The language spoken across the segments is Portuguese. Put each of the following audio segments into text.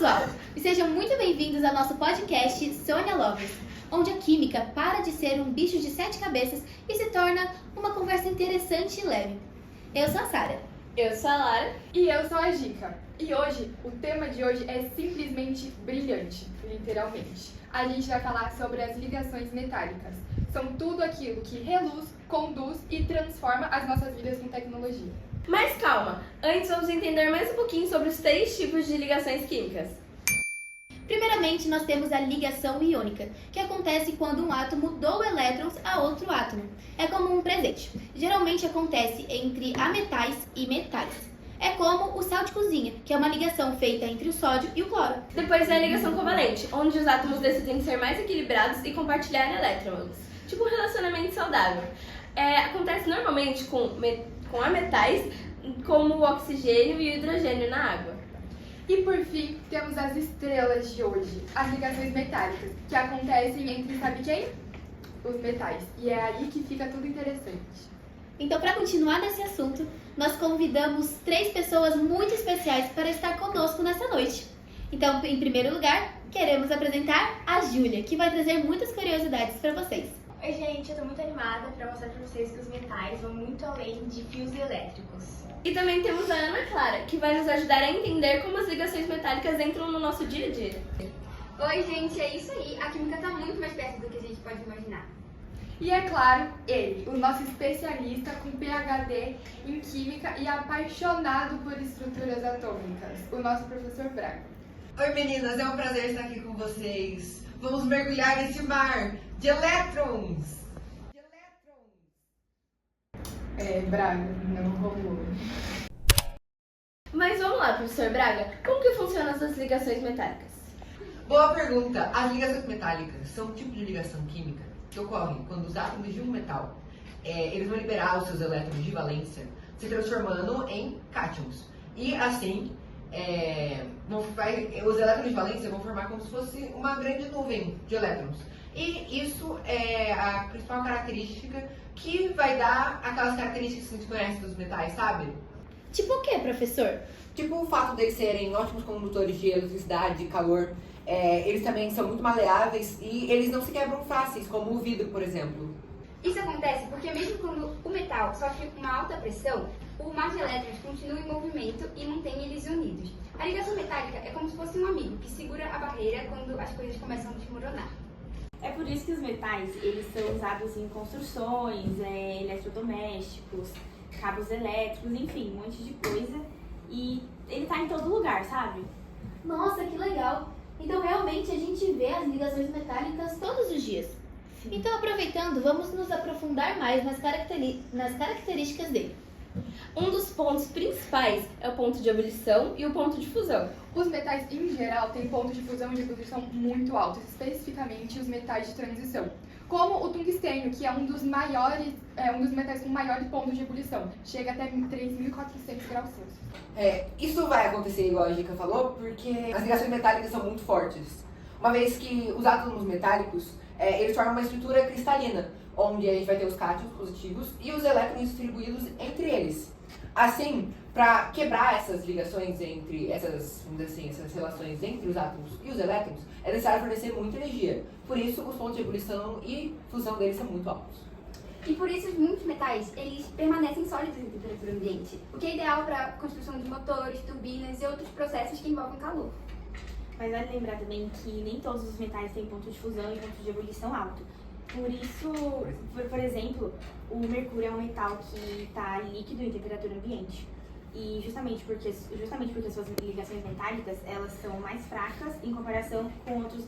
pessoal, e sejam muito bem-vindos ao nosso podcast Sônia Lovers, onde a química para de ser um bicho de 7 cabeças e se torna uma conversa interessante e leve. Eu sou a Sara. Eu sou a Lara. E eu sou a Gica. E hoje, o tema de hoje é simplesmente brilhante, literalmente. A gente vai falar sobre as ligações metálicas. São tudo aquilo que reluz, conduz e transforma as nossas vidas com tecnologia. Mas calma, antes vamos entender mais um pouquinho sobre os 3 tipos de ligações químicas. Primeiramente, nós temos a ligação iônica, que acontece quando um átomo doa elétrons a outro átomo. É como um presente. Geralmente acontece entre ametais e metais. É como o sal de cozinha, que é uma ligação feita entre o sódio e o cloro. Depois é a ligação covalente, onde os átomos decidem ser mais equilibrados e compartilhar elétrons. Tipo um relacionamento saudável. Acontece normalmente com ametais, como o oxigênio e o hidrogênio na água. E por fim, temos as estrelas de hoje, as ligações metálicas, que acontecem entre, sabe quem? Os metais. E é aí que fica tudo interessante. Então, para continuar nesse assunto, nós convidamos 3 pessoas muito especiais para estar conosco nessa noite. Então, em primeiro lugar, queremos apresentar a Júlia, que vai trazer muitas curiosidades para vocês. Oi gente, eu tô muito animada para mostrar para vocês que os metais vão muito além de fios elétricos. E também temos a Ana Clara, que vai nos ajudar a entender como as ligações metálicas entram no nosso dia a dia. Oi gente, é isso aí, a química tá muito mais perto do que a gente pode imaginar. E é claro, ele, o nosso especialista com PhD em Química e apaixonado por estruturas atômicas, o nosso professor Braga. Oi meninas, é um prazer estar aqui com vocês. Vamos mergulhar nesse mar de elétrons. Braga, não rolou. Mas vamos lá, professor Braga, como que funcionam essas ligações metálicas? Boa pergunta. As ligações metálicas são um tipo de ligação química que ocorre quando os átomos de um metal eles vão liberar os seus elétrons de valência, se transformando em cátions. E assim, os elétrons de valência vão formar como se fosse uma grande nuvem de elétrons. E isso é a principal característica que vai dar aquelas características que a gente conhece dos metais, sabe? Tipo o que, professor? Tipo o fato deles serem ótimos condutores de eletricidade e calor. Eles também são muito maleáveis e eles não se quebram fáceis, como o vidro, por exemplo. Isso acontece porque mesmo quando o metal sofre uma alta pressão, o mar de elétrons continua em movimento e mantém eles unidos. A ligação metálica é como se fosse um amigo que segura a barreira quando as coisas começam a desmoronar. É por isso que os metais, eles são usados em construções, eletrodomésticos, cabos elétricos, enfim, um monte de coisa. E ele tá em todo lugar, sabe? Nossa, que legal! Então, realmente, a gente vê as ligações metálicas todos os dias. Sim. Então, aproveitando, vamos nos aprofundar mais nas características dele. Um dos pontos principais é o ponto de ebulição e o ponto de fusão. Os metais, em geral, têm ponto de fusão e de ebulição muito altos, especificamente os metais de transição. Como o tungstênio, que é um dos metais com maiores pontos de ebulição. Chega até 3.400 graus Celsius. Isso vai acontecer, igual a Gica falou, porque as ligações metálicas são muito fortes. Uma vez que os átomos metálicos, eles formam uma estrutura cristalina, onde a gente vai ter os cátions positivos e os elétrons distribuídos entre eles. Assim, para quebrar essas ligações entre essas relações entre os átomos e os elétrons, é necessário fornecer muita energia. Por isso, os pontos de ebulição e fusão deles são muito altos. E por isso muitos metais, eles permanecem sólidos em temperatura ambiente, o que é ideal para a construção de motores, turbinas e outros processos que envolvem calor. Mas vale lembrar também que nem todos os metais têm ponto de fusão e ponto de ebulição alto. Por isso, por exemplo, o mercúrio é um metal que está líquido em temperatura ambiente. E justamente porque suas ligações metálicas, elas são mais fracas em comparação com outros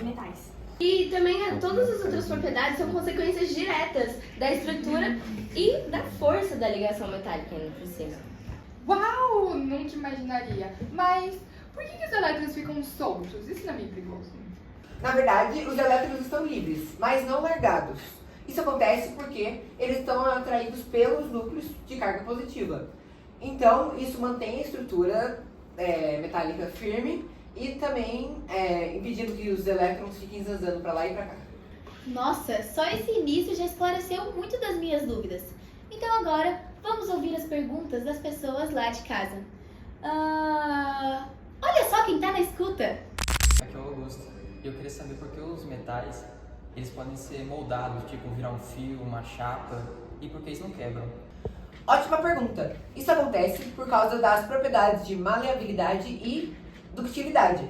metais. E também todas as outras propriedades são consequências diretas da estrutura e da força da ligação metálica ainda por cima. Uau! Nunca imaginaria. Mas por que os elétrons ficam soltos? Isso não é meio perigoso? Na verdade, os elétrons estão livres, mas não largados. Isso acontece porque eles estão atraídos pelos núcleos de carga positiva. Então, isso mantém a estrutura metálica firme e também impedindo que os elétrons fiquem zanzando para lá e para cá. Nossa, só esse início já esclareceu muito das minhas dúvidas. Então agora, vamos ouvir as perguntas das pessoas lá de casa. Olha só quem tá na escuta! Aqui é o Augusto. E eu queria saber por que os metais eles podem ser moldados, tipo virar um fio, uma chapa, e por que eles não quebram. Ótima pergunta. Isso acontece por causa das propriedades de maleabilidade e ductilidade.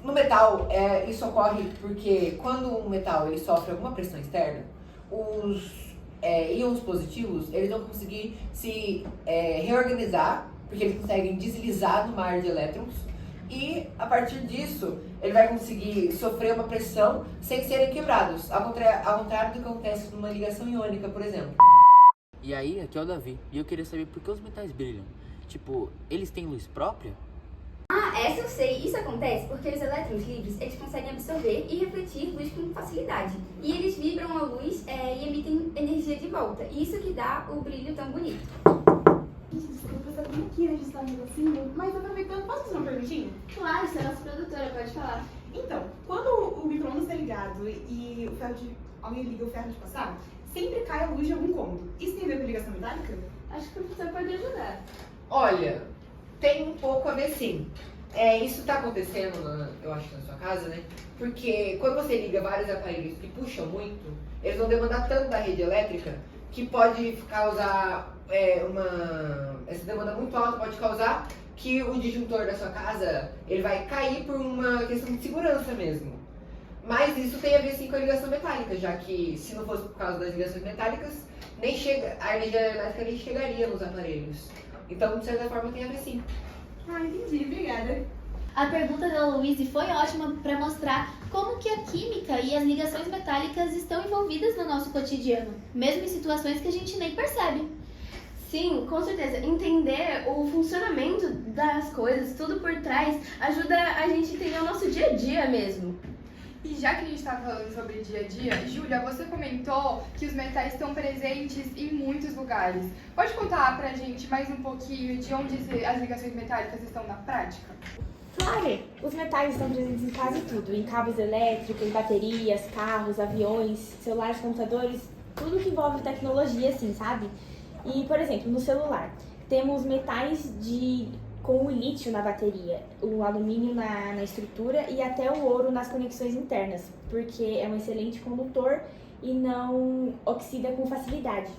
No metal, isso ocorre porque quando um metal ele sofre alguma pressão externa, os íons positivos eles vão conseguir se reorganizar, porque eles conseguem deslizar no mar de elétrons, e a partir disso ele vai conseguir sofrer uma pressão sem serem quebrados, ao contrário do que acontece numa ligação iônica, por exemplo. E aí, aqui é o Davi, e eu queria saber por que os metais brilham. Tipo, eles têm luz própria? Essa eu sei. Isso acontece porque os elétrons livres eles conseguem absorver e refletir luz com facilidade. E eles vibram a luz e emitem energia de volta. E isso que dá o brilho tão bonito. Desculpa, eu só vim aqui registrar um negocinho, mas aproveitando, posso fazer uma perguntinha? Claro, você é nossa produtora, pode falar. Então, quando o micro-ondas está ligado e alguém liga o ferro de passar, sempre cai a luz de algum cômodo. Isso tem a ver com ligação metálica? Acho que o professor pode ajudar. Olha, tem um pouco a ver sim. Isso está acontecendo, eu acho, na sua casa, né? Porque quando você liga vários aparelhos que puxam muito, eles vão demandar tanto da rede elétrica que pode causar essa demanda muito alta pode causar que o disjuntor da sua casa ele vai cair por uma questão de segurança mesmo. Mas isso tem a ver sim com a ligação metálica, já que se não fosse por causa das ligações metálicas, a energia elétrica nem chegaria nos aparelhos. Então, de certa forma, tem a ver sim. Entendi, obrigada. A pergunta da Luíse foi ótima para mostrar como que a química e as ligações metálicas estão envolvidas no nosso cotidiano, mesmo em situações que a gente nem percebe. Sim, com certeza. Entender o funcionamento das coisas, tudo por trás, ajuda a gente a entender o nosso dia a dia mesmo. E já que a gente está falando sobre dia a dia, Júlia, você comentou que os metais estão presentes em muitos lugares. Pode contar pra gente mais um pouquinho de onde as ligações metálicas estão na prática? Claro! Os metais estão presentes em quase tudo, em cabos elétricos, baterias, carros, aviões, celulares, computadores, tudo que envolve tecnologia, assim, sabe? E, por exemplo, no celular, temos metais com o lítio na bateria, o alumínio na estrutura e até o ouro nas conexões internas, porque é um excelente condutor e não oxida com facilidade.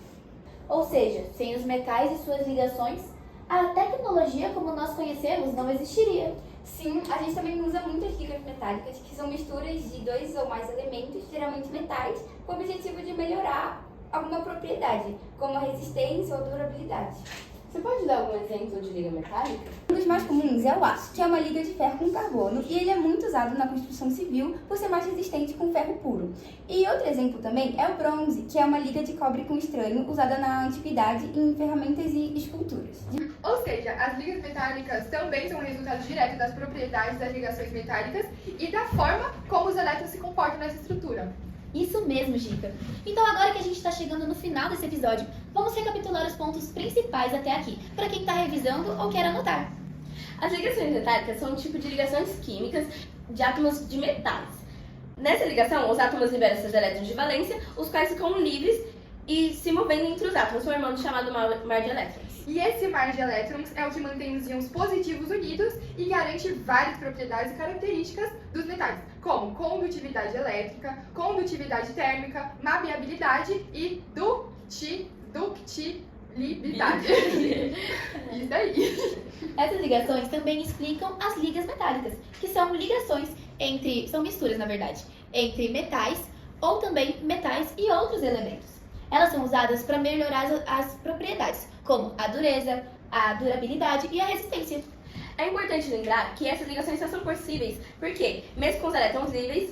Ou seja, sem os metais e suas ligações, a tecnologia como nós conhecemos não existiria. Sim, a gente também usa muitas ligas metálicas, que são misturas de 2 ou mais elementos, geralmente metais, com o objetivo de melhorar alguma propriedade, como a resistência ou durabilidade. Você pode dar algum exemplo de liga metálica? Um dos mais comuns é o aço, que é uma liga de ferro com carbono, e ele é muito usado na construção civil por ser mais resistente com ferro puro. E outro exemplo também é o bronze, que é uma liga de cobre com estranho usada na antiguidade em ferramentas e esculturas. Ou seja, as ligas metálicas também são resultado direto das propriedades das ligações metálicas e da forma como os elétrons se comportam nessa estrutura. Isso mesmo, Gica. Então agora que a gente está chegando no final desse episódio, vamos recapitular os pontos principais até aqui, para quem está revisando ou quer anotar. As ligações metálicas são um tipo de ligações químicas de átomos de metais. Nessa ligação, os átomos liberam seus elétrons de valência, os quais ficam livres e se movendo entre os átomos, formando o chamado mar de elétrons. E esse mar de elétrons é o que mantém os íons positivos unidos e garante várias propriedades e características dos metais, como condutividade elétrica, condutividade térmica, maleabilidade e ductilidade. Isso aí. Essas ligações também explicam as ligas metálicas, que são ligações são misturas, na verdade, entre metais ou também metais e outros elementos. Elas são usadas para melhorar as propriedades, como a dureza, a durabilidade e a resistência. É importante lembrar que essas ligações só são possíveis porque, mesmo com os elétrons livres,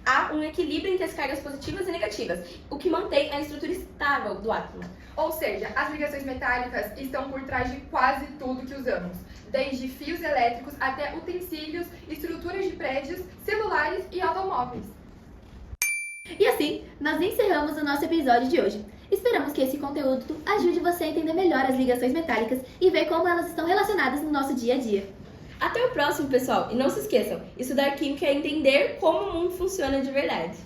há um equilíbrio entre as cargas positivas e negativas, o que mantém a estrutura estável do átomo. Ou seja, as ligações metálicas estão por trás de quase tudo que usamos, desde fios elétricos até utensílios, estruturas de prédios, celulares e automóveis. E assim, nós encerramos o nosso episódio de hoje. Esperamos que esse conteúdo ajude você a entender melhor as ligações metálicas e ver como elas estão relacionadas no nosso dia a dia. Até o próximo, pessoal! E não se esqueçam, estudar química é entender como o mundo funciona de verdade.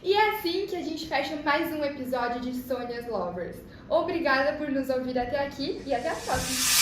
E é assim que a gente fecha mais um episódio de Sonia's Lovers. Obrigada por nos ouvir até aqui e até a próxima!